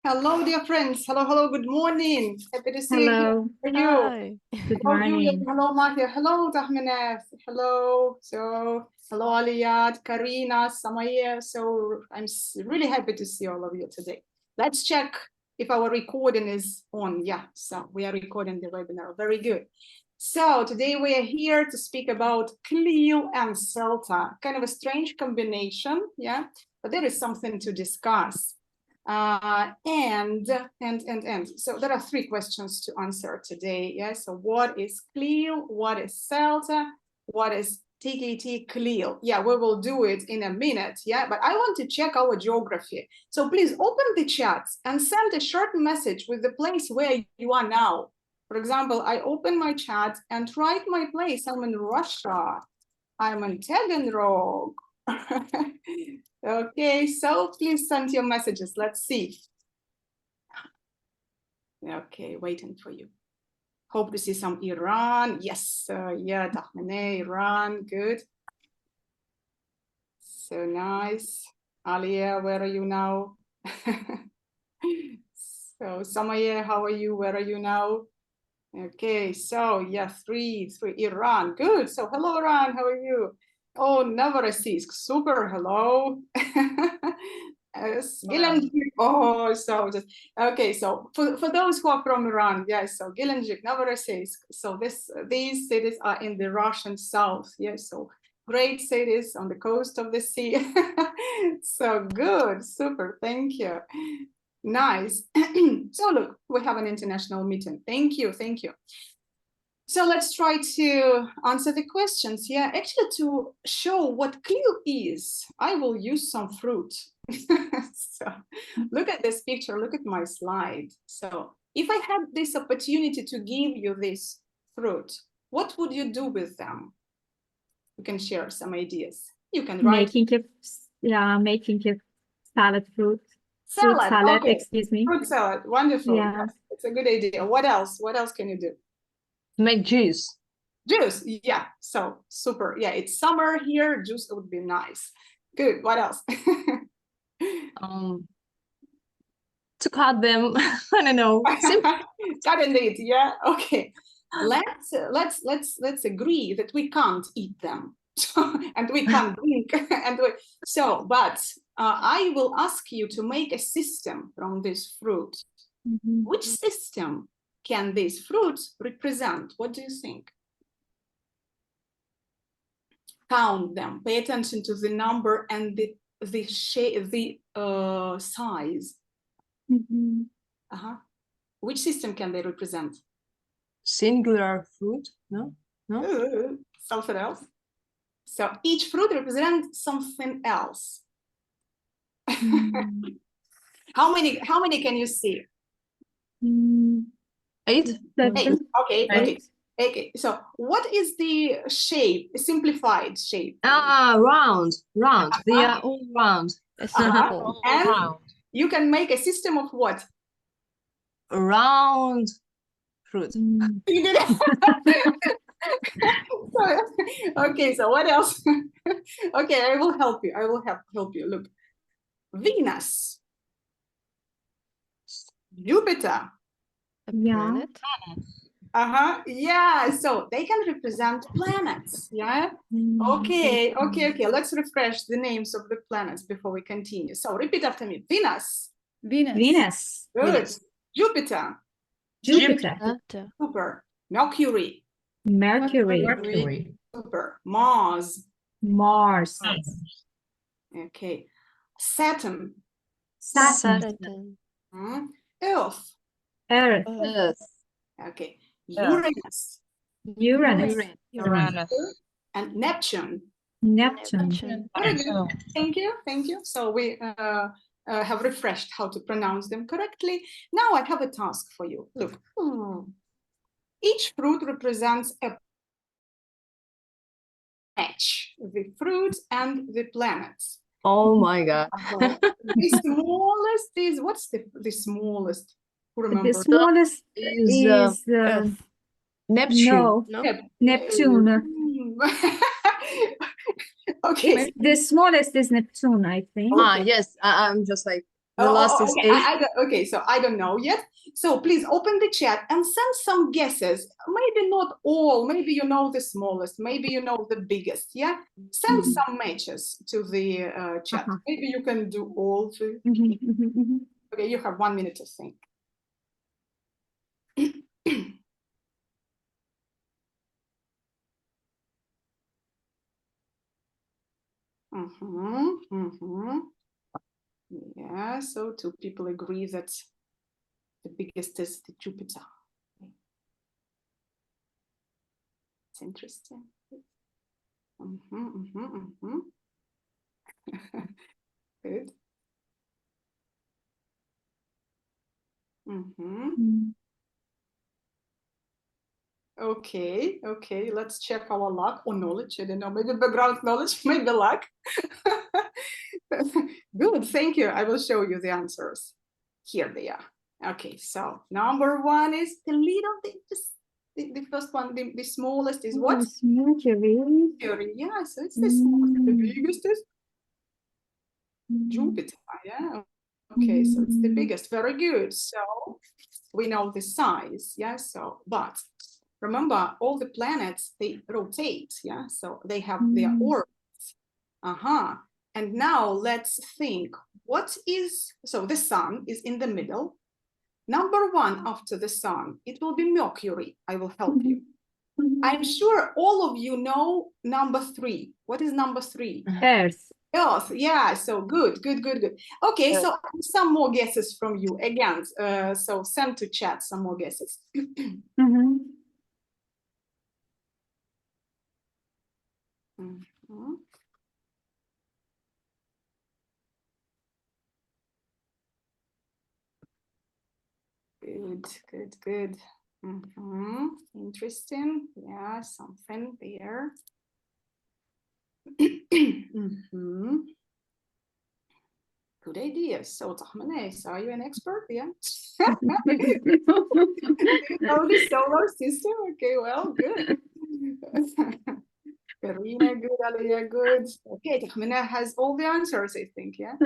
Hello, dear friends. Hello, hello. Good morning. Happy to see you. Hello. How are you? Hi. Good Hello, Julia. morning. Hello, Mahia. Hello, Tahmineh. Hello. Hello, Aliyat, Karina, Samaya. So, I'm really happy to see all of you today. Let's check if our recording is on. Yeah, so we are recording the webinar. Very good. So, today we are here to speak about CLIL and CELTA. Kind of a strange combination, yeah? But there is something to discuss. So there are three questions to answer today. Yeah, so what is CLIL? What is CELTA? What is TKT CLIL? Yeah, we will do it in a minute. Yeah, but I want to check our geography. So please open the chat and send a short message with the place where you are now. For example, I open my chat and write my place. I'm in Russia. I'm in Taganrog. Okay, so please send your messages. Let's see. Okay, waiting for you. Hope to see some Iran. Yes, yeah, Tahmineh, Iran, good. So nice. Alia, where are you now? So Samaya, how are you? Where are you now? Okay, so yeah, three, Iran, good. So hello, Iran, how are you? Oh, Novorossiysk, super, hello. Gelendzhik, oh, so just, okay, so for those who are from Iran, yes, so Gelendzhik, Novorossiysk, so these cities are in the Russian south, yes, so great cities on the coast of the sea. So good, super, thank you. Nice. So look, we have an international meeting. Thank you, thank you. So let's try to answer the questions. Yeah, actually to show what CLIL is, I will use some fruit. So look at this picture, look at my slide. So if I had this opportunity to give you this fruit, what would you do with them? You can share some ideas. You can write. Making a salad fruit. Salad, Fruit salad, okay. excuse me. Fruit salad, wonderful. Yeah. It's a good idea. What else? What else can you do? Make juice. Juice, yeah, so super. Yeah, it's summer here, juice would be nice. Good, what else? To cut them, I don't know. Cut and eat, yeah, okay. Let's agree that we can't eat them and we can't drink but I will ask you to make a system from this fruit. Which system can this fruit represent? What do you think? Count them, pay attention to the number and the shape, the size. Which system can they represent? Singular fruit? No? Something else. So each fruit represents something else. How many can you see? 8? 8. Okay, 8. Okay. So what is the shape, a simplified shape? Round. They are all round. And round. You can make a system of what? Round fruit. You did it. Okay, so what else? Okay, I will help you. I will help you. Look, Venus, Jupiter. A planet? Yeah, so they can represent planets. Yeah. Okay. Let's refresh the names of the planets before we continue. So repeat after me. Venus. Good. Jupiter. Super. Mercury. Super. Mars. Okay. Saturn. Earth. Okay. Uranus. And Neptune. Very good. Thank you. So we have refreshed how to pronounce them correctly. Now I have a task for you. Look, each fruit represents a match, the fruit and the planets. Oh my God. The smallest is, what's the smallest? Who remembers? The smallest is Earth. Neptune. No. Neptune. Okay. The smallest is Neptune, I think. Yes, I'm just like The last is okay. A. Okay, so I don't know yet. So please open the chat and send some guesses. Maybe not all. Maybe you know the smallest. Maybe you know the biggest. Yeah. Send some matches to the chat. Maybe you can do all three. Okay, you have 1 minute to think. Yeah, so 2 people agree that the biggest is the Jupiter. It's interesting. Good. Okay, okay, let's check our luck or knowledge. I don't know, maybe background knowledge, maybe luck. Good, thank you. I will show you the answers. Here they are. Okay, so number 1 is the little, the first one, the smallest is what? Mercury. Mercury, yeah, so it's the smallest. The biggest is Jupiter, yeah. Okay, so it's the biggest, very good. So we know the size, yeah, so, but remember all the planets, they rotate, yeah, so they have their orbits. And now let's think, what is, so the sun is in the middle. Number 1 after the sun, it will be Mercury. I will help you. I'm sure all of you know number 3. What is number 3? Earth. Earth, yeah, so good. Okay, so some more guesses from you again. So send to chat some more guesses. Good. Interesting. Yeah, something there. Good idea. So, Tahmanes, are you an expert? Yeah. You know the solar system? Okay, well, good. Karina, good. Alia, good. Okay, Tahmina has all the answers, I think, yeah?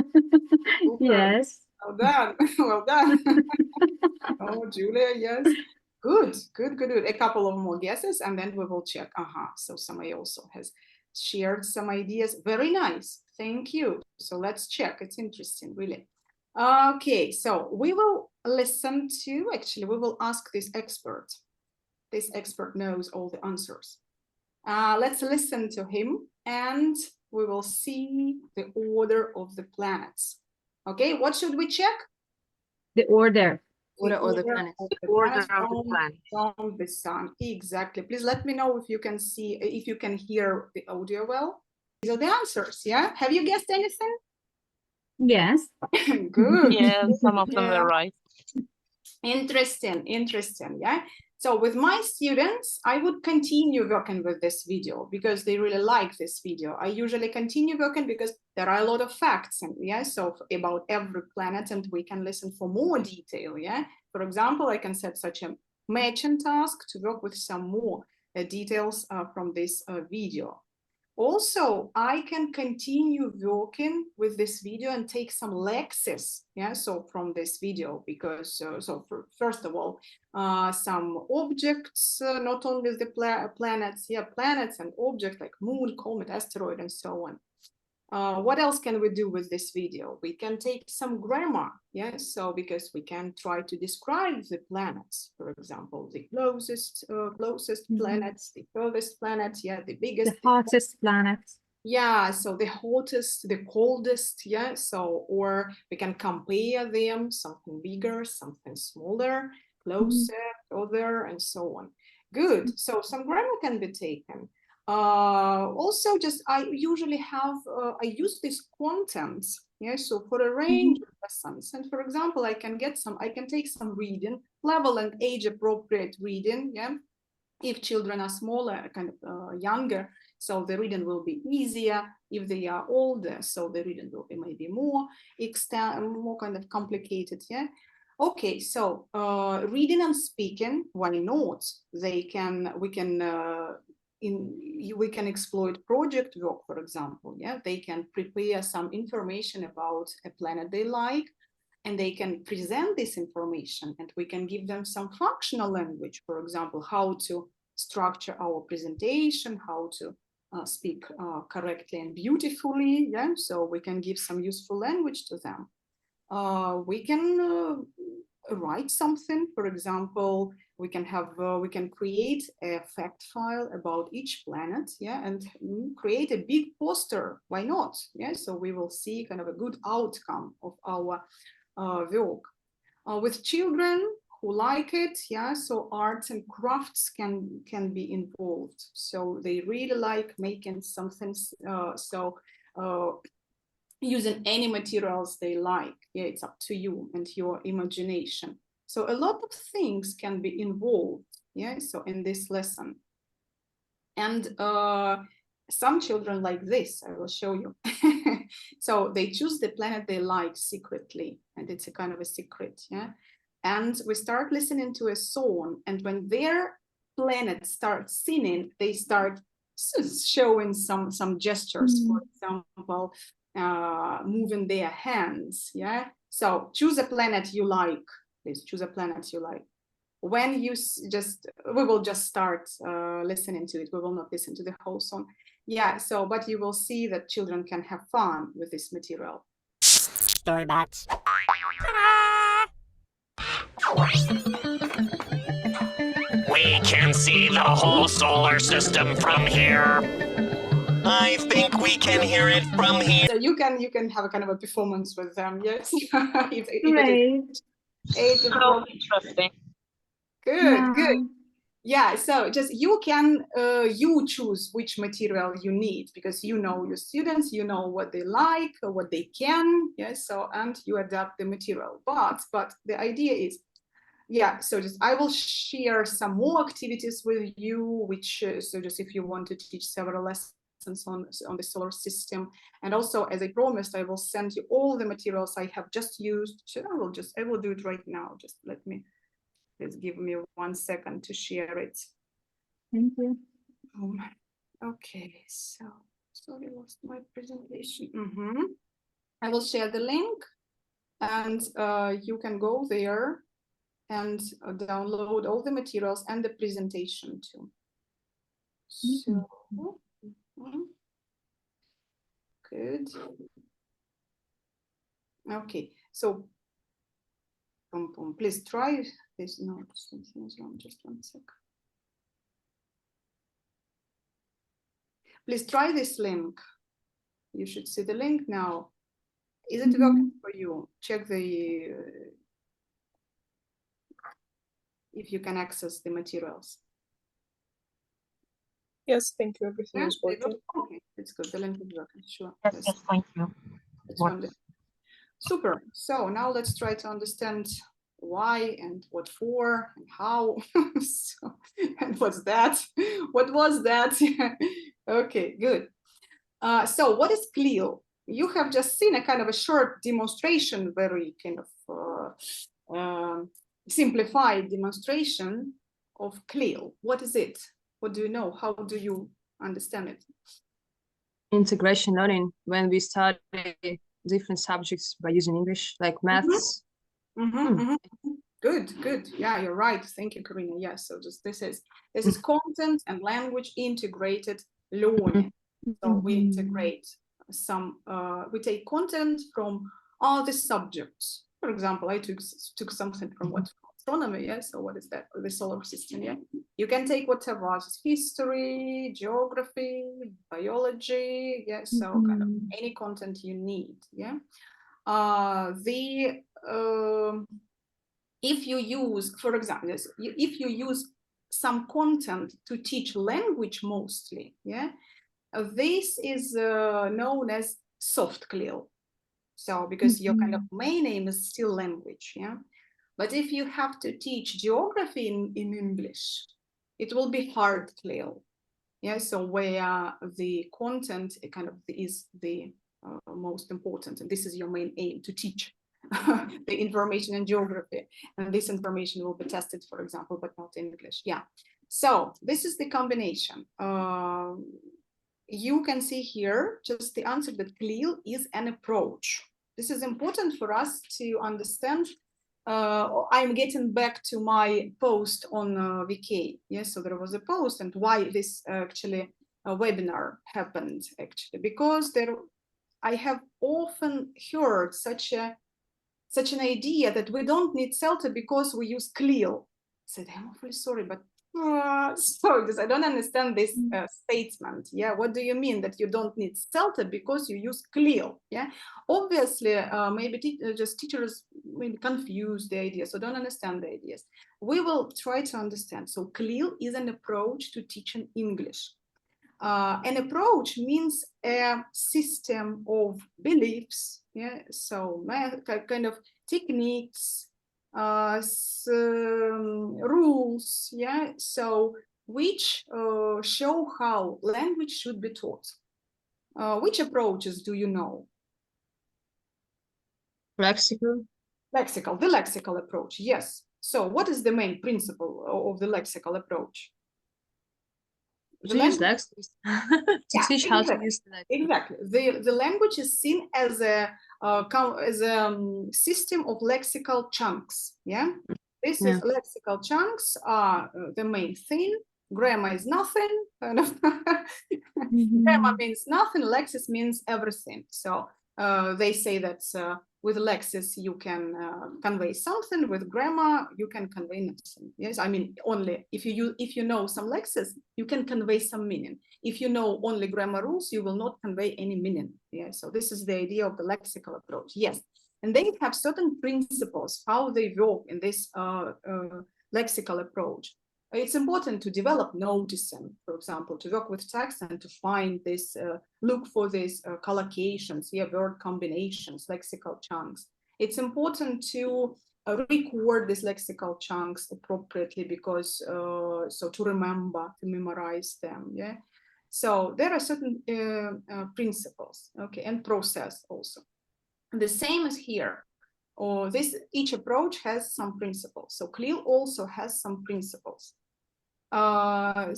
Yes. Well done. Well done. Oh, Julia, yes. Good. A couple of more guesses, and then we will check. So somebody also has shared some ideas. Very nice. Thank you. So let's check. It's interesting, really. Okay, so we will listen to, actually, we will ask this expert. This expert knows all the answers. Let's listen to him, and we will see the order of the planets. Okay, what should we check? The order. Order of the planets. From the sun. Exactly. Please let me know if you can see, if you can hear the audio well. These are the answers, yeah? Have you guessed anything? Yes. Good. Yeah, some of them are right. Interesting, yeah? So with my students, I would continue working with this video because they really like this video. I usually continue working because there are a lot of facts, and yeah, so about every planet, and we can listen for more detail, yeah? For example, I can set such a matching task to work with some more details from this video. Also, I can continue working with this video and take some lexes, yeah, so from this video, because, first of all, some objects, not only the planets, yeah, planets and objects like moon, comet, asteroid, and so on. What else can we do with this video? We can take some grammar, yeah, so because we can try to describe the planets, for example, the closest planets, the furthest planets, yeah, the biggest, the hottest planets. Yeah, so the hottest, the coldest, yeah, so, or we can compare them, something bigger, something smaller, closer, further, and so on. Good, so some grammar can be taken. Also, just I usually have, I use these contents, yeah, so for a range of lessons. And for example, I can take some reading, level and age appropriate reading, yeah. If children are smaller, kind of younger, so the reading will be easier. If they are older, so the reading will be maybe more kind of complicated, yeah. Okay, so reading and speaking, why not? We can exploit project work, for example, yeah. They can prepare some information about a planet they like, and they can present this information, and we can give them some functional language, for example, how to structure our presentation, how to speak correctly and beautifully. Yeah, so we can give some useful language to them. We can write something, for example, we can create a fact file about each planet, yeah, and create a big poster. Why not? Yeah, so we will see kind of a good outcome of our work. With children who like it, yeah, so arts and crafts can be involved. So they really like making something, using any materials they like. Yeah, it's up to you and your imagination. So a lot of things can be involved, yeah, so in this lesson. And some children like this, I will show you. So they choose the planet they like secretly, and it's a kind of a secret, yeah. And we start listening to a song, and when their planet starts singing, they start showing some gestures, for example, moving their hands, yeah. So choose a planet you like, please choose a planet you like. When you we will just start listening to it, we will not listen to the whole song. Yeah, so, but you will see that children can have fun with this material. Storybots. We can see the whole solar system from here. I think we can hear it from here. So you can have a kind of a performance with them, yes. if Right. it is How interesting. good, good. Yeah, so just you can you choose which material you need, because you know your students, you know what they like or what they can, yes. So, and you adapt the material. But the idea is, yeah, so just I will share some more activities with you, which so just if you want to teach several lessons on the solar system. And also, as I promised, I will send you all the materials I have just used. So I will do it right now. Just please give me 1 second to share it. Thank you. Okay, so sorry, lost my presentation. I will share the link, and you can go there and download all the materials and the presentation too. So good. Okay, so please try this. No, something is wrong. Just 1 sec. Please try this link. You should see the link now. Is it working for you? Check the if you can access the materials. Yes, thank you. Everything Yeah, is working. okay, it's good. The link is working. Sure. Yes, thank you. It's wonderful. Super. So now let's try to understand why and what for and how. So, and what's that? What was that? Okay, good. So what is CLIL? You have just seen a kind of a short demonstration, very kind of simplified demonstration of CLIL. What is it? What do you know? How do you understand it? Integration learning, when we study different subjects by using English, like maths. Good, good. Yeah, you're right. Thank you, Karina. Yes, so just this is content and language integrated learning. So we integrate some, we take content from all the subjects. For example, I took something from what astronomy, yeah. So what is that? The solar system, yeah. You can take whatever, just history, geography, biology, yeah. So kind of any content you need, yeah. If you use, for example, if you use some content to teach language mostly, yeah, this is known as soft CLIL. So because your kind of main aim is still language, yeah. But if you have to teach geography in English, it will be hard CLIL, yeah. So where the content kind of is the most important, and this is your main aim, to teach the information in geography, and this information will be tested, for example, but not in English. Yeah, so this is the combination. You can see here just the answer that CLIL is an approach This is important for us to understand. I'm getting back to my post on VK. Yes, so there was a post, and why this actually webinar happened actually, because I have often heard such an idea that we don't need CELTA because we use CLIL. I said, I'm awfully sorry, but sorry, because I don't understand this statement. Yeah, what do you mean that you don't need CELTA because you use CLIL? Yeah, obviously, maybe just teachers maybe confuse the idea, so don't understand the ideas. We will try to understand. So CLIL is an approach to teaching English. An approach means a system of beliefs, yeah, so kind of techniques, rules, yeah, so which show how language should be taught. Which approaches do you know? Lexical. The lexical approach, yes. So what is the main principle of the lexical approach? To use lexicals to teach how to use the lexical. Exactly. The language is seen as a system of lexical chunks. Yeah, this is lexical chunks are the main thing. Grammar is nothing. Kind of. Grammar means nothing. Lexis means everything. So they say that with lexis you can convey something. With grammar you can convey nothing. Yes, I mean only if you know some lexis you can convey some meaning. If you know only grammar rules, you will not convey any meaning. Yeah, so this is the idea of the lexical approach. Yes, and they have certain principles how they work in this lexical approach. It's important to develop noticing, for example, to work with text and to find this, look for these collocations, yeah, word combinations, lexical chunks. It's important to record these lexical chunks appropriately because, so to remember, to memorize them, yeah. So there are certain principles, okay, and process also. The same as here. Or each approach has some principles. So CLIL also has some principles. I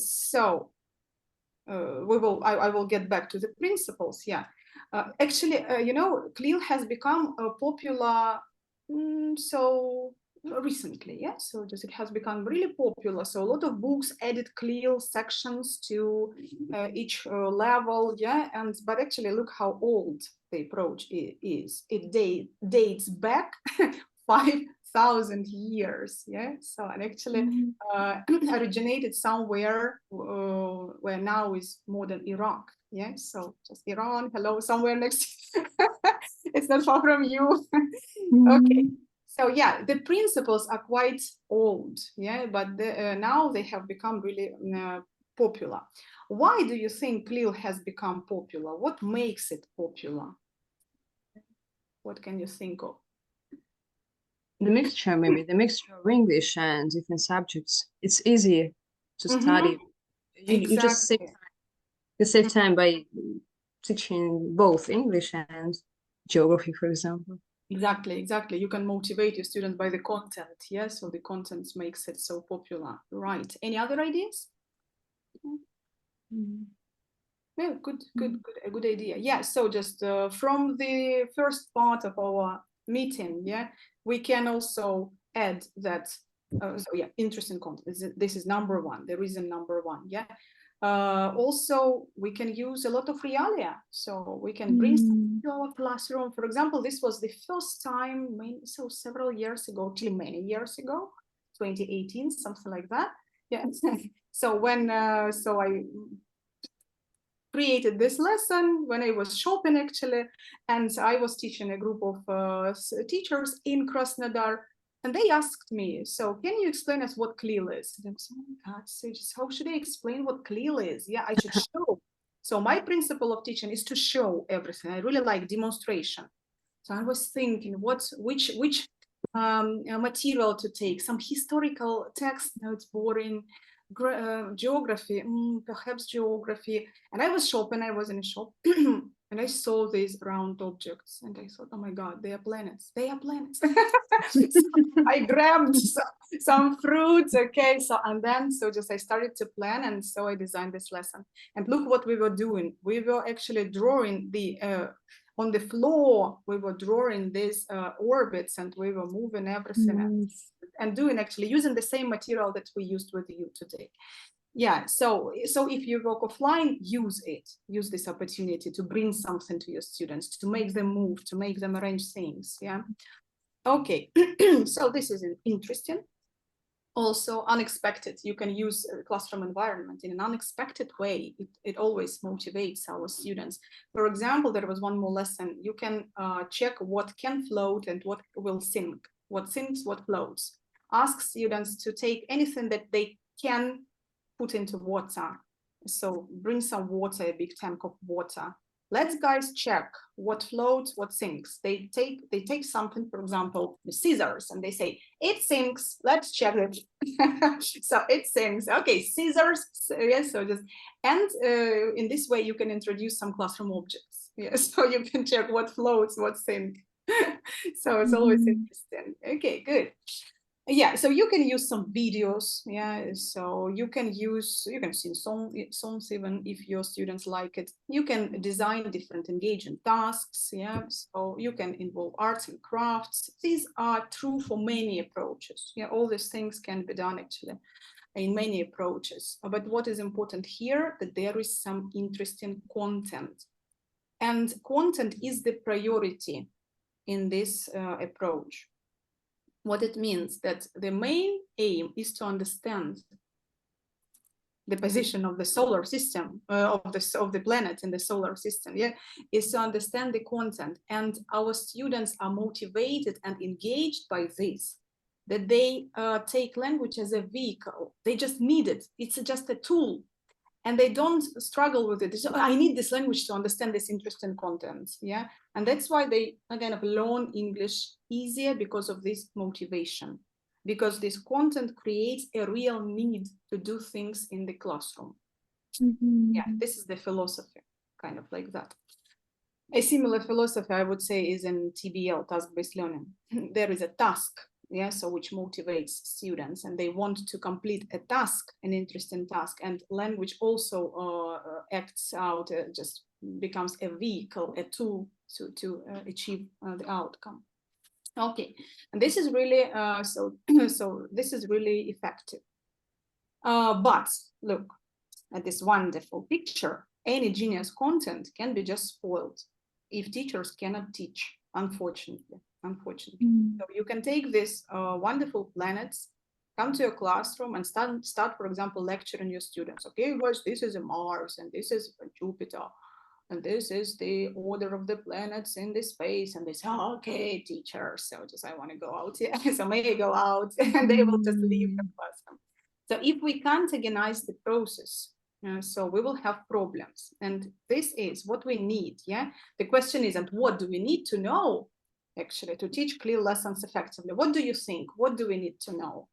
will get back to the principles. Yeah, actually, you know, CLIL has become popular so recently. Yeah, so just it has become really popular. So a lot of books added CLIL sections to each level. Yeah, but actually, look how old the approach is. It dates back 5,000 years. Yeah, so and actually originated somewhere where now is modern Iraq. Yeah, so just Iran, hello, somewhere next. It's not far from you. Okay, so yeah, the principles are quite old. Yeah, but now they have become really popular. Why do you think CLIL has become popular? What makes it popular? What can you think of? The mixture, maybe the mixture of English and different subjects. It's easy to study. You just save time. You save time by teaching both English and geography, for example. Exactly. You can motivate your students by the content. Yes, so the content makes it so popular. Right. Any other ideas? Yeah, a good idea. Yeah, so just from the first part of our meeting, yeah, we can also add that, so yeah, interesting content. This is number one, the reason number one, yeah. Also, we can use a lot of realia. So we can bring some to our classroom. For example, this was the first time, so several years ago, actually many years ago, 2018, something like that. Yeah, so when, so I created this lesson when I was shopping actually, and I was teaching a group of teachers in Krasnodar, and they asked me, so can you explain us what CLIL is? And I was, oh my God, so just how should I explain what CLIL is? Yeah, I should show. So my principle of teaching is to show everything. I really like demonstration. So I was thinking which material to take, some historical text, no, it's boring. Geography, perhaps geography. And I was shopping, I was in a shop and I saw these round objects and I thought, oh my God, they are planets. So I grabbed some fruits, okay, so and then just I started to plan, and so I designed this lesson. And look what we were doing. We were actually drawing the on the floor, we were drawing these orbits and we were moving everything and doing actually using the same material that we used with you today. Yeah, so if you work offline, use this opportunity to bring something to your students, to make them move, to make them arrange things. Yeah. Okay, so this is interesting. Also unexpected, you can use a classroom environment in an unexpected way. It always motivates our students. For example, there was one more lesson. You can check what can float and what will sink, what sinks, what floats. Ask students to take anything that they can put into water. So bring some water, a big tank of water. Let's guys check what floats, what sinks. They take something, for example, the scissors, and they say, it sinks, let's check it. So it sinks, okay, scissors, yes, so just, and in this way you can introduce some classroom objects. Yes, so you can check what floats, what sinks. So it's always interesting. Okay, good. Yeah, so you can use some videos. Yeah, so you can sing songs even if your students like it. You can design different engaging tasks. Yeah, so you can involve arts and crafts. These are true for many approaches. Yeah, all these things can be done actually in many approaches. But what is important here, that there is some interesting content, and content is the priority in this approach. What it means that the main aim is to understand the position of the solar system, of the planet in the solar system, yeah, is to understand the content. And our students are motivated and engaged by this, that they take language as a vehicle. They just need it. It's just a tool. And they don't struggle with it. So, I need this language to understand this interesting content, yeah? And that's why they kind of learn English easier, because of this motivation, because this content creates a real need to do things in the classroom. Yeah, this is the philosophy, kind of like that. A similar philosophy, I would say, is in TBL, task-based learning. There is a task, yeah, so which motivates students, and they want to complete a task, an interesting task, and language also acts out, just becomes a vehicle, a tool to achieve the outcome. Okay, and this is really so this is really effective. But look at this wonderful picture. Any genius content can be just spoiled if teachers cannot teach, unfortunately. So you can take these wonderful planets, come to your classroom and start, for example, lecturing your students. Okay, guys, this is a Mars, and this is a Jupiter, and this is the order of the planets in the space. And they say, oh, okay, teacher, so just I want to go out. Yeah, so may I go out? And they will just leave the classroom. So if we can't organize the process, so we will have problems. And this is what we need. Yeah, the question is, and what do we need to know actually to teach CLIL lessons effectively? What do you think? What do we need to know?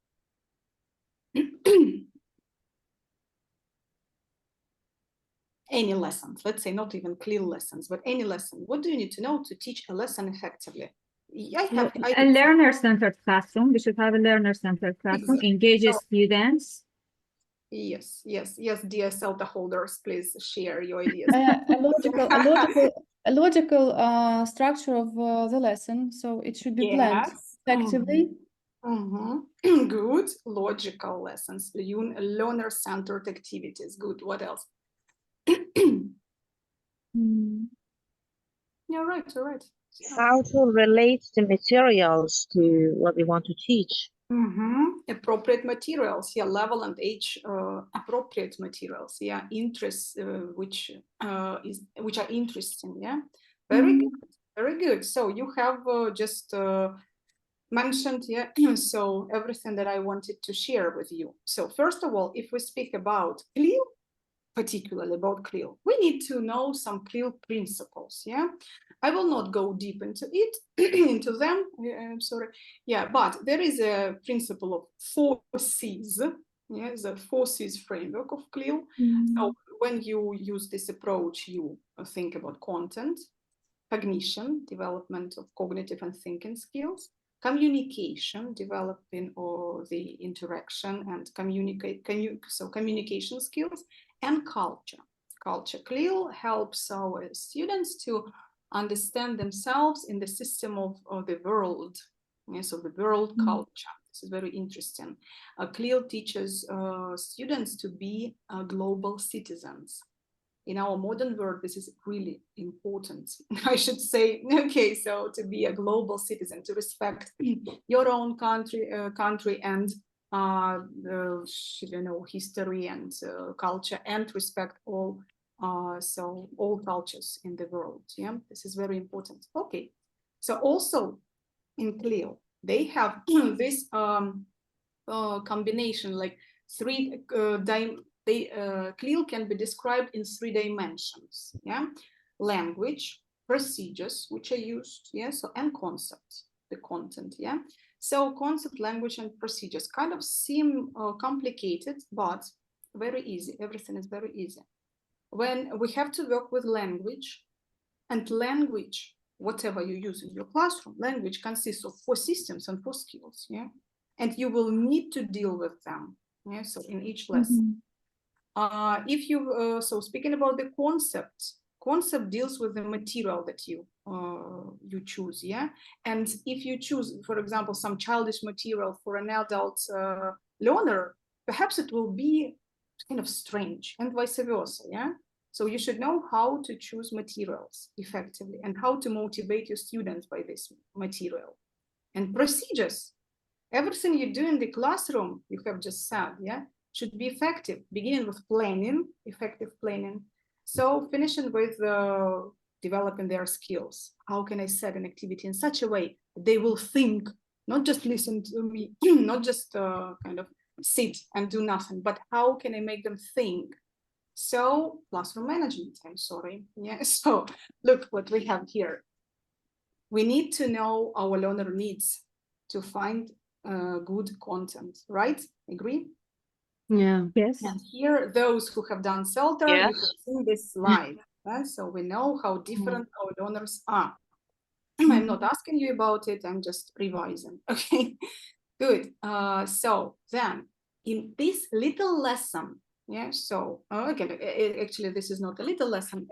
Any lessons, let's say not even CLIL lessons, but any lesson. What do you need to know to teach a lesson effectively? A learner-centered classroom. We should have a learner-centered classroom. Exactly. Engages students. Yes, dear CELTA holders, please share your ideas. A logical structure of the lesson, so it should be planned effectively. Good, logical lessons, learner-centered activities. Good. What else? Yeah, right, all right. How to relate the materials to what we want to teach. Appropriate materials, yeah, level and age appropriate materials, yeah, interests which are interesting, yeah. Very good, very good. So you have just mentioned, yeah, so everything that I wanted to share with you. So first of all, if we speak about CLIL, particularly about CLIL, we need to know some CLIL principles, yeah. I will not go deep into it, into them, I'm sorry. Yeah, but there is a principle of 4 C's, yeah, the 4 C's framework of CLIL. So when you use this approach, you think about content, cognition, development of cognitive and thinking skills, communication, developing the interaction and communication skills, and culture. CLIL helps our students to understand themselves in the system of the world. Yes, of the world culture. This is very interesting. CLIL teaches students to be global citizens. In our modern world, this is really important. I should say, okay, so to be a global citizen, to respect your own country and history and culture, and respect all all cultures in the world. Yeah, this is very important. Okay, so also in CLIL, they have this combination, like CLIL can be described in 3 dimensions. Yeah, language, procedures which are used. Yeah, so and concepts, the content. Yeah, so concept, language, and procedures kind of seem complicated, but very easy. Everything is very easy. When we have to work with language, and language, whatever you use in your classroom, language consists of 4 systems and 4 skills. Yeah, and you will need to deal with them. Yeah, so in each lesson. If you so speaking about the concept deals with the material that you choose. Yeah, and if you choose, for example, some childish material for an adult learner, perhaps it will be kind of strange, and vice versa. Yeah, so you should know how to choose materials effectively and how to motivate your students by this material. And procedures, everything you do in the classroom, you have just said, yeah, should be effective, beginning with planning, effective planning. So finishing with developing their skills. How can I set an activity in such a way they will think, not just listen to me, not just kind of sit and do nothing, but how can I make them think? So classroom management, I'm sorry. Yeah, so look what we have here. We need to know our learner needs to find good content, right? Agree? Yeah. Yes. And here, those who have done CELTA, Yes. you have seen this slide. So we know how different our learners are. I'm not asking you about it, I'm just revising. Okay, good. So then in this little lesson, yeah, so okay, actually this is not a little lesson,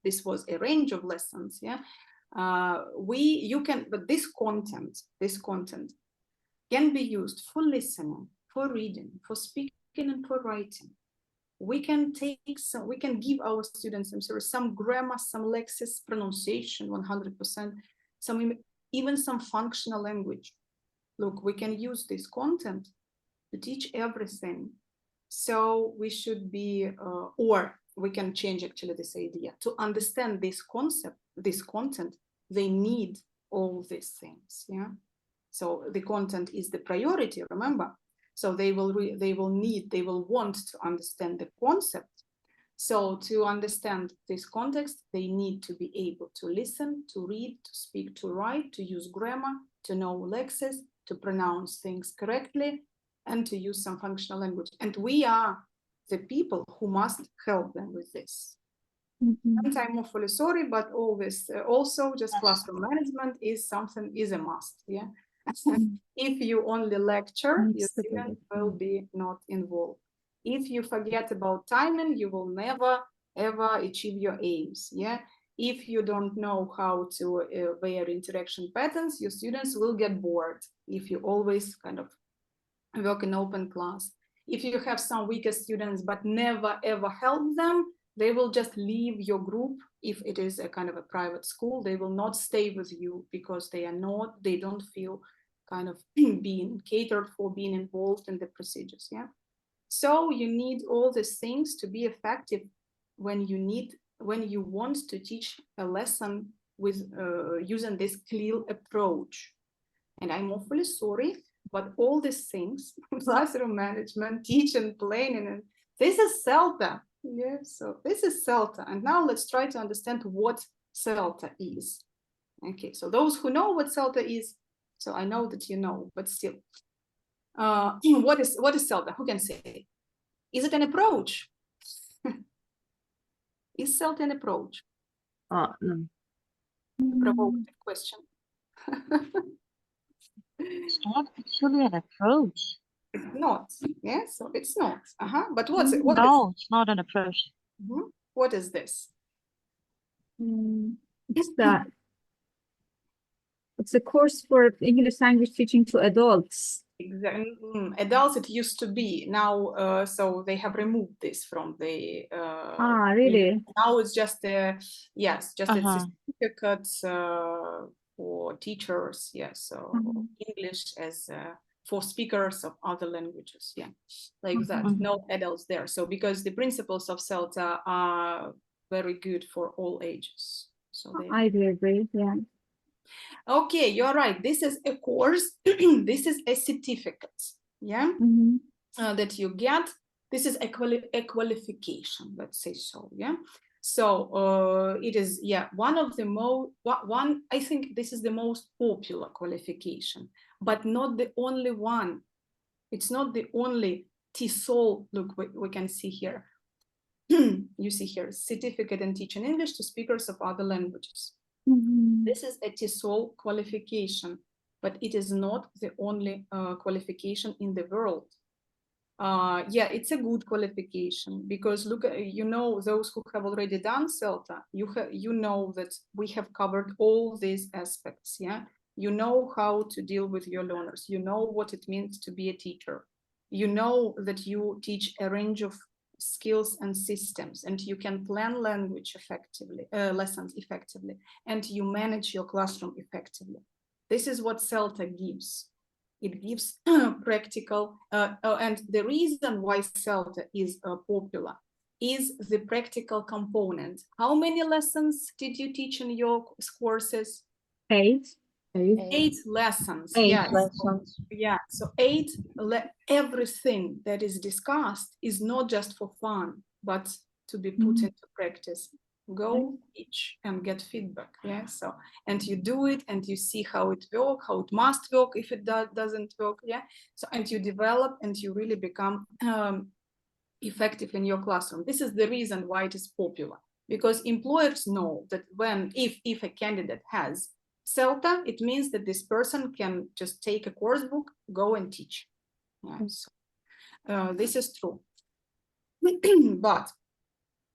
this was a range of lessons. Yeah, but this content can be used for listening, for reading, for speaking, and for writing. We can give our students, some grammar, some lexis, pronunciation, 100%, even some functional language. Look, we can use this content to teach everything. So we should be, or we can change actually this idea. To understand this concept, this content, they need all these things. Yeah. So the content is the priority, remember? So they will want to understand the concept. So to understand this context, they need to be able to listen, to read, to speak, to write, to use grammar, to know lexis, to pronounce things correctly, and to use some functional language. And we are the people who must help them with this. And I'm awfully sorry, but all this also just classroom management is a must. Yeah. If you only lecture, your student will be not involved. If you forget about timing, you will never ever achieve your aims. Yeah. If you don't know how to wear interaction patterns, your students will get bored if you always kind of work in open class. If you have some weaker students but never ever help them, they will just leave your group. If it is a kind of a private school, they will not stay with you because they don't feel kind of being catered for, being involved in the procedures. Yeah. So you need all these things to be effective when you want to teach a lesson with using this CLIL approach. And I'm awfully sorry, but all these things, classroom management, teaching, planning, and this is CELTA. Yeah, so this is CELTA. And now let's try to understand what CELTA is. Okay, so those who know what CELTA is, so I know that you know, but still. What is CELTA? Who can say? Is it an approach? Is CELTA an approach? No. Provocative question. It's not actually an approach. It's not. Yeah, so it's not. But what's it? No, it's not an approach. What is this? It's a course for English language teaching to adults. Exactly. Adults it used to be. Now, so they have removed this from the. Really? Now it's just a yes, just a Uh-huh. certificate for teachers. Yes, so English as for speakers of other languages. Yeah, like that. No adults there. So because the principles of CELTA are very good for all ages. So they. I do agree. Yeah. Okay, you're right. This is a course. This is a certificate. Yeah, that you get. This is a qualification. Let's say so. Yeah. So it is one of the most one. I think this is the most popular qualification, but not the only one. It's not the only TESOL. Look, we can see here. You see here, certificate in teaching English to speakers of other languages. This is a TESOL qualification, but it is not the only qualification in the world. It's a good qualification because look, those who have already done CELTA, you know that we have covered all these aspects. Yeah, you know how to deal with your learners. You know what it means to be a teacher. You know that you teach a range of skills and systems, and you can plan language effectively, lessons effectively, and you manage your classroom effectively. This is what CELTA gives. It gives practical, and the reason why CELTA is popular is the practical component. How many lessons did you teach in your courses? 8. 8 lessons. 8 yes. lessons. So 8, everything that is discussed is not just for fun, but to be put into practice. Go teach and get feedback. Yeah. So, and you do it and you see how it works, how it must work if it doesn't work. Yeah. So, and you develop and you really become effective in your classroom. This is the reason why it is popular, because employers know that if a candidate has CELTA, it means that this person can just take a course book, go and teach. Yeah, so, this is true. But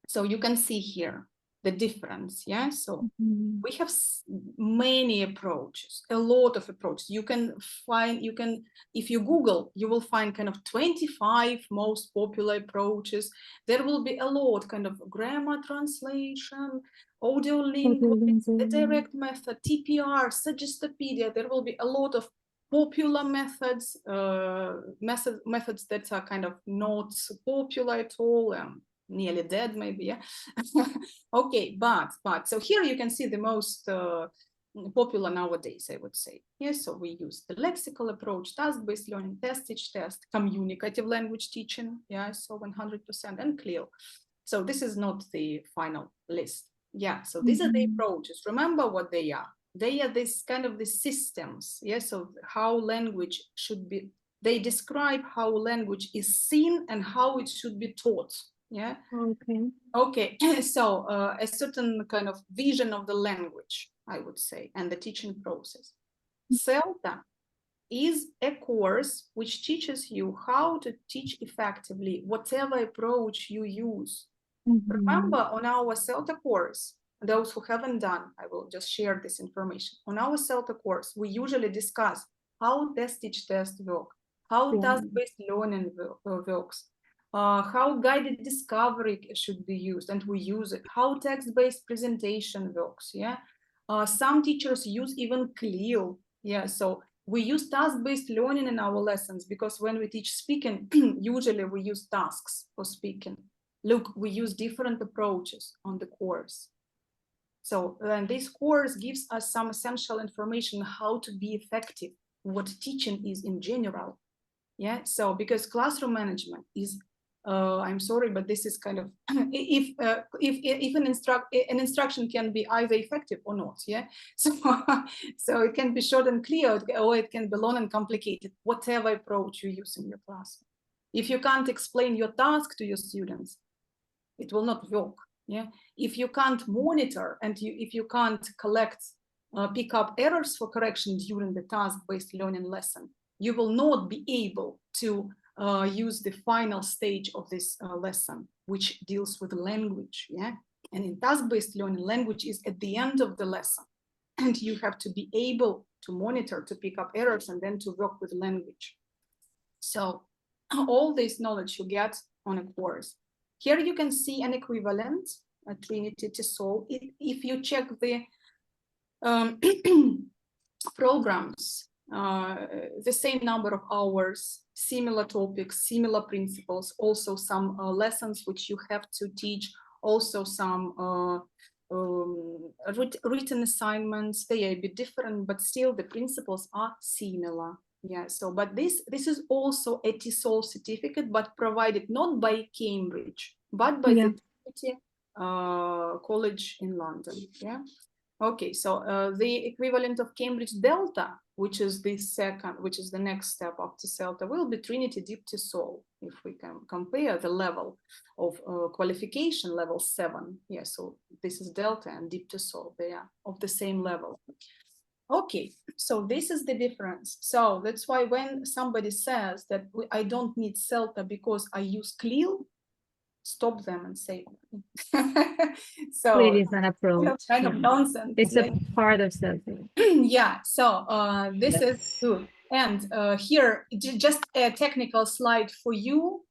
so you can see here the difference. Yeah, so we have many approaches, a lot of approaches. You can find, if you Google, you will find kind of 25 most popular approaches. There will be a lot, kind of grammar translation, audio linguistics, the direct method, TPR, Suggestopedia. There will be a lot of popular methods, methods that are kind of not so popular at all, nearly dead maybe. Yeah. Okay, but so here you can see the most popular nowadays, I would say. Yes, so we use the lexical approach, task-based learning, test, communicative language teaching. Yeah, so 100%, and CLIL. So this is not the final list. Yeah, so these are the approaches. Remember what they are. They are this kind of the systems. Yeah, so how language should be. They describe how language is seen and how it should be taught. Yeah. Okay. So a certain kind of vision of the language, I would say, and the teaching process. CELTA is a course which teaches you how to teach effectively, whatever approach you use. Remember, on our CELTA course, those who haven't done, I will just share this information. On our CELTA course, we usually discuss how test-teach-test work, how task-based learning works, how guided discovery should be used, and we use it, how text-based presentation works. Yeah, some teachers use even CLIL. Yeah, so we use task-based learning in our lessons because when we teach speaking, usually we use tasks for speaking. Look, we use different approaches on the course. So and this course gives us some essential information how to be effective, what teaching is in general. Yeah, so because classroom management is, I'm sorry, but this is kind of, if an instruction can be either effective or not. Yeah, so so it can be short and clear, or it can be long and complicated, whatever approach you use in your class. If you can't explain your task to your students, it will not work. Yeah, if you can't monitor and if you can't collect, pick up errors for correction during the task-based learning lesson, you will not be able to use the final stage of this lesson, which deals with language. Yeah, And in task-based learning, language is at the end of the lesson. And you have to be able to monitor, to pick up errors, and then to work with language. So all this knowledge you get on a course. Here you can see an equivalent, a Trinity to solve. If you check the programs, the same number of hours, similar topics, similar principles, also some lessons which you have to teach, also some written assignments. They are a bit different, but still the principles are similar. Yeah, so but this is also a TESOL certificate, but provided not by Cambridge, but by the Trinity College in London. Yeah. Okay, so the equivalent of Cambridge Delta, which is the next step after CELTA, will be Trinity Deep TESOL, if we can compare the level of qualification, level 7. Yeah, so this is Delta and Deep TESOL, they are of the same level. Okay, so this is the difference. So that's why when somebody says that I don't need CELTA because I use CLIL, stop them and say so it is an approach. Kind of nonsense. It's a part of CELTA. Yeah, so this is good. And here just a technical slide for you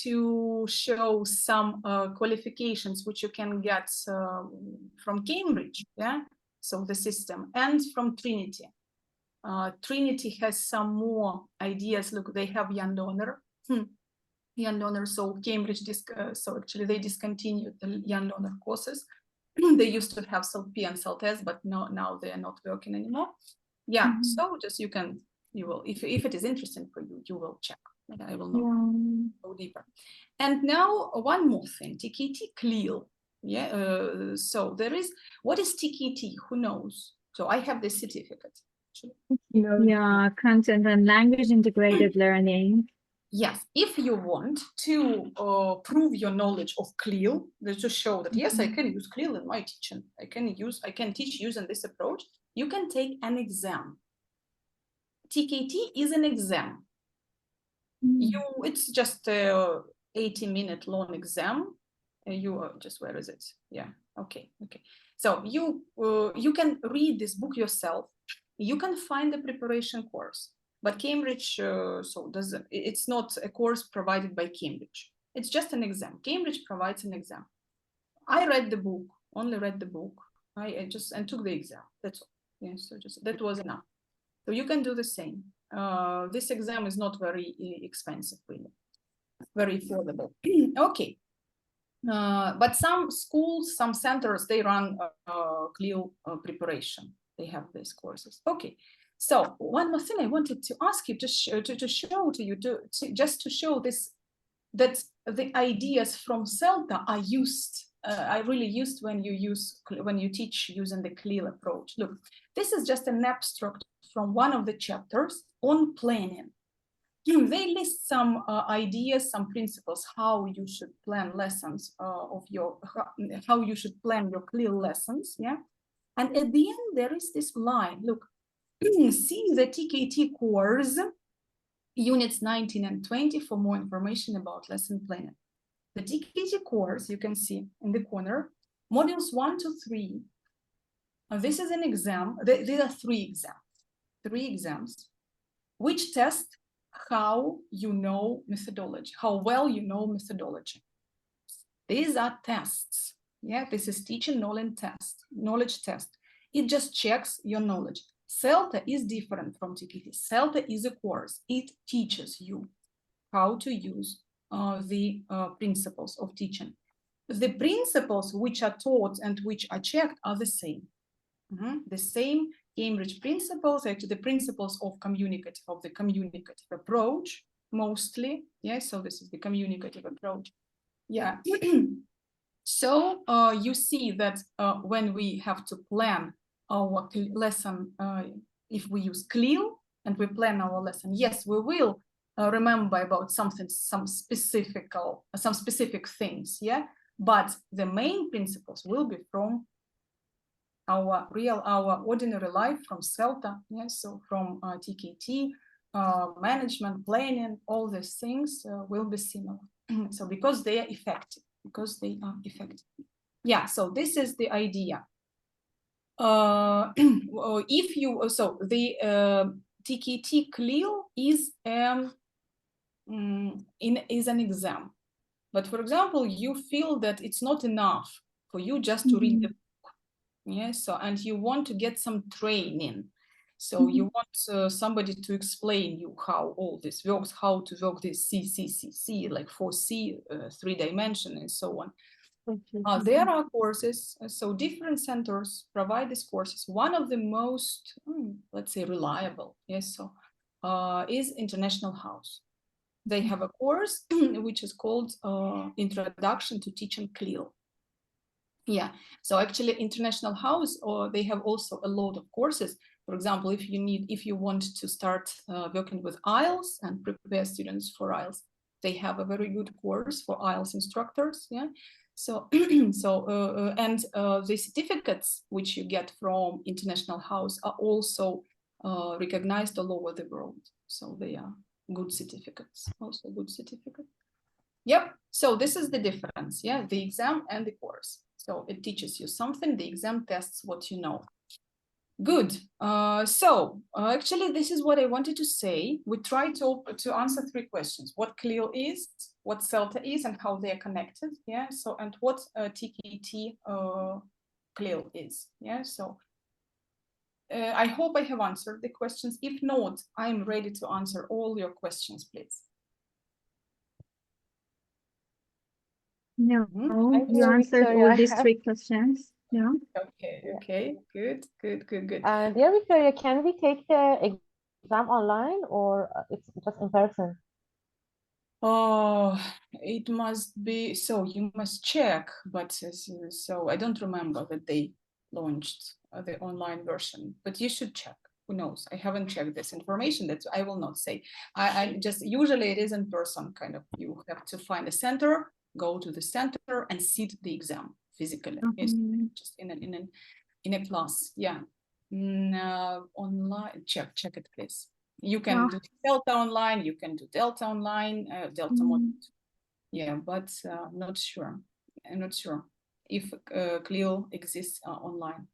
to show some qualifications which you can get from Cambridge, yeah, so the system, and from Trinity. Trinity has some more ideas. Look, they have Young Learner. Young Learner, so Cambridge, so actually they discontinued the Young Learner courses. They used to have CELT-P and CELT-S, but now they are not working anymore. Yeah, so just you will, if it is interesting for you, you will check. I will not go deeper. And now one more thing, TKT CLIL. Yeah, so there is, what is TKT? Who knows? So I have this certificate. Yeah, content and language integrated learning. Yes, if you want to prove your knowledge of CLIL, to show that yes, I can use CLIL in my teaching, I can teach using this approach, you can take an exam. TKT is an exam. It's just a 80-minute long exam. Just, where is it? Yeah, okay. So you can read this book yourself. You can find the preparation course. But Cambridge, it's not a course provided by Cambridge. It's just an exam. Cambridge provides an exam. I read the book, only read the book. I just took the exam. That's all. Yeah, so that was enough. So you can do the same. This exam is not very expensive, really. Very affordable. Okay. But some schools, some centers, they run CLIL preparation. They have these courses. Okay. So one more thing I wanted to ask you to show to you, just to show this, that the ideas from CELTA are used, are really used when you teach using the CLIL approach. Look, this is just an abstract from one of the chapters on planning. They list some ideas, some principles, how you should plan lessons how you should plan your CLIL lessons, yeah. And at the end there is this line. Look. See the TKT course, units 19 and 20 for more information about lesson planning. The TKT course, you can see in the corner, modules 1 to 3. This is an exam. There are three exams, which test how you know methodology, how well you know methodology. These are tests. Yeah, this is teaching knowledge test. It just checks your knowledge. CELTA is different from TKT. CELTA is a course. It teaches you how to use the principles of teaching. The principles which are taught and which are checked are the same. The same Cambridge principles, actually the principles of the communicative approach, mostly. Yeah, so this is the communicative approach. Yeah. So you see that when we have to plan our lesson, if we use CLIL and we plan our lesson, yes, we will remember about some specific things, yeah. But the main principles will be from our ordinary life, from CELTA, yeah. So from TKT, management, planning, all these things will be similar. So because they are effective. yeah, so this is the idea. If you, so the TKT CLIL is is an exam, but for example, you feel that it's not enough for you just to read the book, yeah, so, and you want to get some training, so you want somebody to explain you how all this works, how to work this C, like 4C, 3-dimension, and so on. There are courses, so different centers provide these courses. One of the most, let's say, reliable, yes, so is International House. They have a course which is called Introduction to Teaching CLIL. Yeah, so actually International House, or they have also a lot of courses. For example, if you want to start working with IELTS and prepare students for IELTS, they have a very good course for IELTS instructors. Yeah, so and the certificates which you get from International House are also recognized all over the world. So they are good certificates, also good certificates. Yep, so this is the difference, yeah, the exam and the course. So it teaches you something, the exam tests what you know. Good, actually this is what I wanted to say. We tried to answer 3 questions: what CLIL is, what CELTA is, and how they are connected, yeah, so, and what TKT CLIL is, yeah, so. I hope I have answered the questions. If not, I'm ready to answer all your questions, please. No, you answered all these 3 questions. Yeah. Okay, good. Dear Victoria, can we take the exam online, or it's just in person? Oh, it must be, so you must check, but so I don't remember that they launched the online version, but you should check. Who knows? I haven't checked this information. That I will not say. I just, usually it is in person, kind of. You have to find a center, go to the center, and sit the exam physically. Yes, just in a class. Yeah, online. Check it, please. You can do CELTA online. You can do Delta online. Delta module. Yeah, but not sure. I'm not sure if CLIL exists online.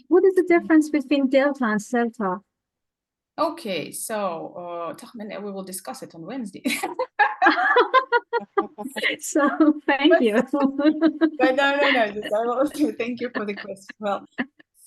What is the difference between Delta and CELTA? Okay, so we will discuss it on Wednesday. So thank you. But no. Thank you for the question. Well,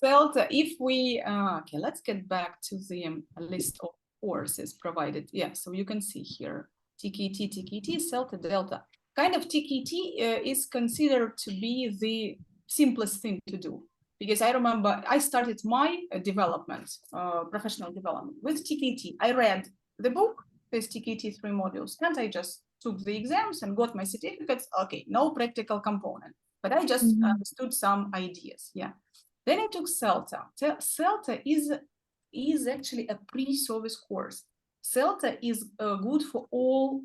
CELTA, if we okay, let's get back to the list of courses provided. Yeah, so you can see here TKT, CELTA, Delta. Kind of TKT is considered to be the simplest thing to do, because I remember I started my development, professional development with TKT. I read the book, this TKT 3 modules, and I just took the exams and got my certificates. Okay, no practical component, but I just understood some ideas. Yeah. Then I took CELTA. CELTA is actually a pre-service course. CELTA is good for all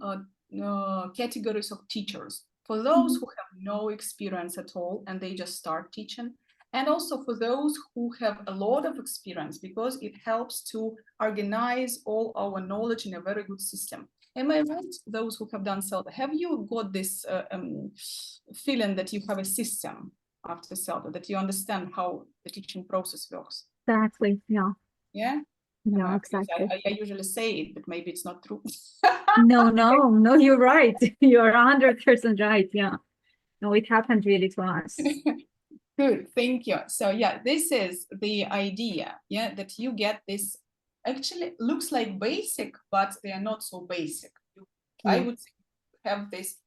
categories of teachers. For those who have no experience at all and they just start teaching, and also for those who have a lot of experience, because it helps to organize all our knowledge in a very good system. Am I right? Those who have done CELTA, have you got this feeling that you have a system after CELTA, that you understand how the teaching process works? Exactly, yeah. Yeah? Yeah, exactly. I usually say it, but maybe it's not true. No, you're right. You're 100% right, yeah. No, it happened really to us. Good, thank you. So yeah, this is the idea, yeah, that you get this, actually looks like basic, but they are not so basic. I would say have this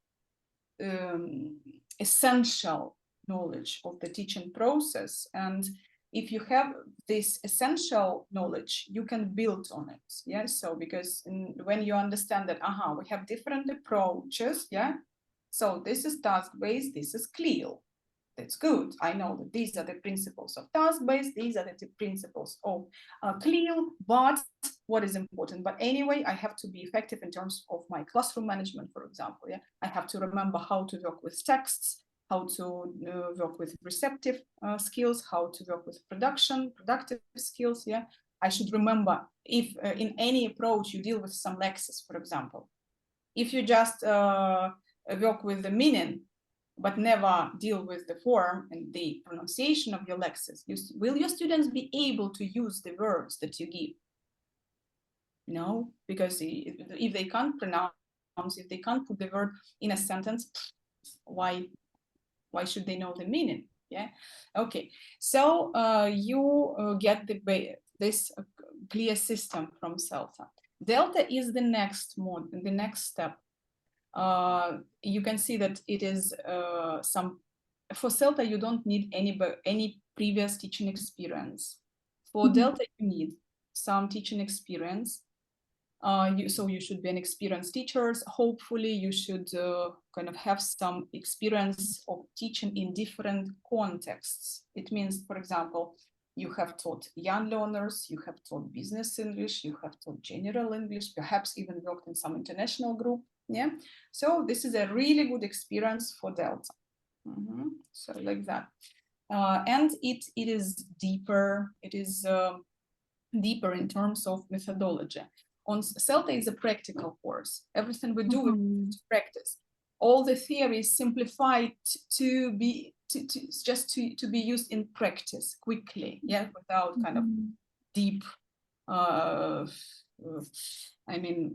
essential knowledge of the teaching process, and if you have this essential knowledge, you can build on it. Yeah, so because when you understand that we have different approaches, yeah, so this is task-based, this is CLIL. That's good. I know that these are the principles of task-based, these are the principles of CLIL, but what is important? But anyway, I have to be effective in terms of my classroom management, for example. Yeah, I have to remember how to work with texts, how to work with receptive skills, how to work with productive skills. Yeah, I should remember if in any approach you deal with some lexes, for example. If you just work with the meaning, but never deal with the form and the pronunciation of your lexes, will your students be able to use the verbs that you give? No, because if they can't pronounce, if they can't put the verb in a sentence, why should they know the meaning? Yeah. Okay. So you get this clear system from CELTA. Delta is the next the next step. You can see that it is for CELTA you don't need any previous teaching experience. For Delta you need some teaching experience. So you should be an experienced teacher. Hopefully you should kind of have some experience of teaching in different contexts. It means, for example, you have taught young learners, you have taught business English, you have taught general English, perhaps even worked in some international group. Yeah. So this is a really good experience for Delta. So like that. And it is deeper. It is deeper in terms of methodology. On CELTA is a practical course. Everything we do is practice. All the theory is simplified to be used in practice quickly, yeah, without kind of deep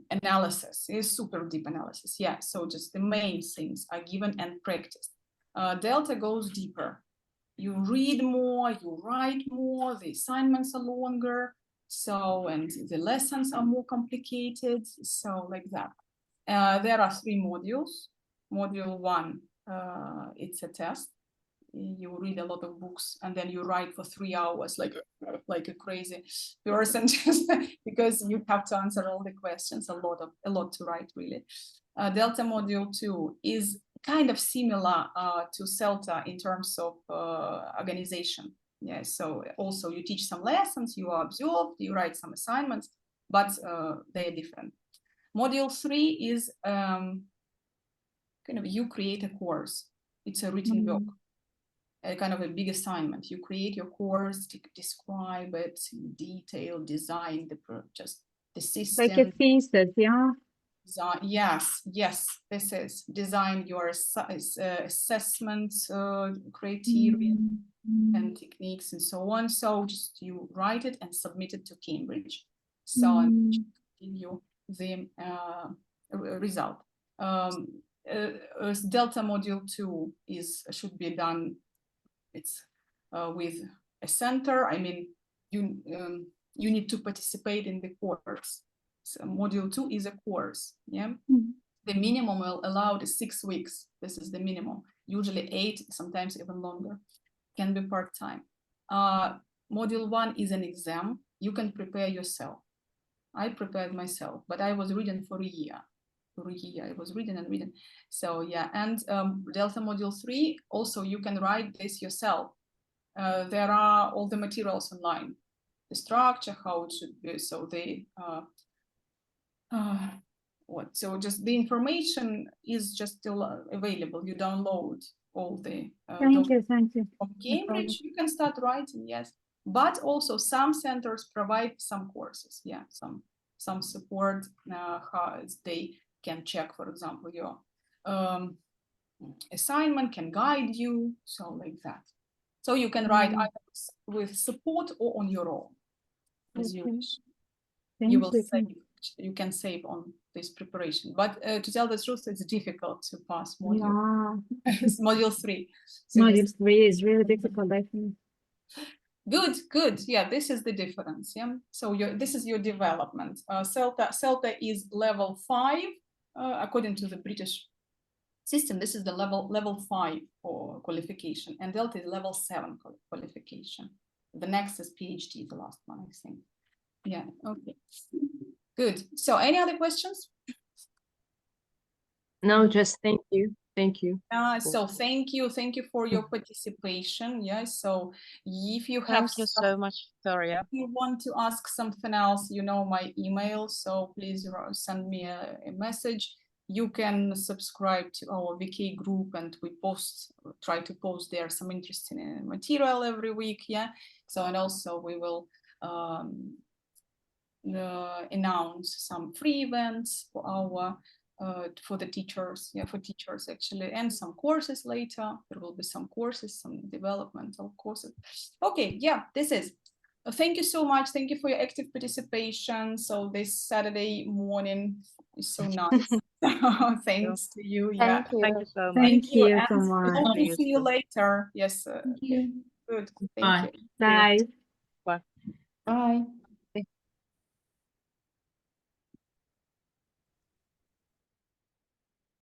analysis. It's super deep analysis, yeah. So just the main things are given and practiced. Delta goes deeper. You read more, you write more, the assignments are longer. So, and the lessons are more complicated. So like that. There are 3 modules. Module 1, it's a test. You read a lot of books and then you write for 3 hours like a crazy person, just because you have to answer all the questions, a lot to write really. Delta module 2 is kind of similar to CELTA in terms of organization. Yeah, so also you teach some lessons, you are observed, you write some assignments, but they are different. Module 3 is kind of you create a course. It's a written work, a kind of a big assignment. You create your course, describe it in detail, design just the system. Like a thesis, yeah. Yes, this is design your assessment criteria and techniques and so on. So just you write it and submit it to Cambridge. So I'm give you the result. Delta module 2 should be done. It's with a center. I mean, you need to participate in the course. So module 2 is a course. Yeah. The minimum allowed is 6 weeks. This is the minimum. Usually 8, sometimes even longer. Can be part-time. Module 1 is an exam. You can prepare yourself. I prepared myself, but I was reading for a year. I was reading and reading. So yeah, and Delta module 3, also you can write this yourself. There are all the materials online. The structure, how it should be. So they so just the information is just still available. You download all the thank you from Cambridge. You can start writing, yes. But also some centers provide some courses, yeah, some support. How they can check, for example, your assignment, can guide you, so like that. So you can write either with support or on your own, as you wish. You will save. You can save on this preparation, but to tell the truth, it's difficult to pass module. It's module 3. So module 3 is really difficult, I think. Good. Yeah, this is the difference. Yeah. So this is your development. CELTA is level 5 according to the British system. This is the level 5 for qualification, and Delta is level 7 qualification. The next is PhD, the last one, I think. Yeah. Okay. Good. So any other questions? No, just thank you. So thank you for your participation. Yeah. So if you have thank you so much, Victoria. If you want to ask something else, you know my email. So please send me a message. You can subscribe to our VK group, and we try to post there some interesting material every week. Yeah. So, and also we will announce some free events for our for the teachers, for teachers actually, and some courses later. There will be some courses, some developmental courses. Okay, this is. Thank you so much. Thank you for your active participation. So this Saturday morning is so nice. Thanks to you. Thank you. Thank you so much. Thank you so and much. hope to Very see you useful. later. Yes. Thank you. Good. Bye. Thank you. Bye. Bye. Bye.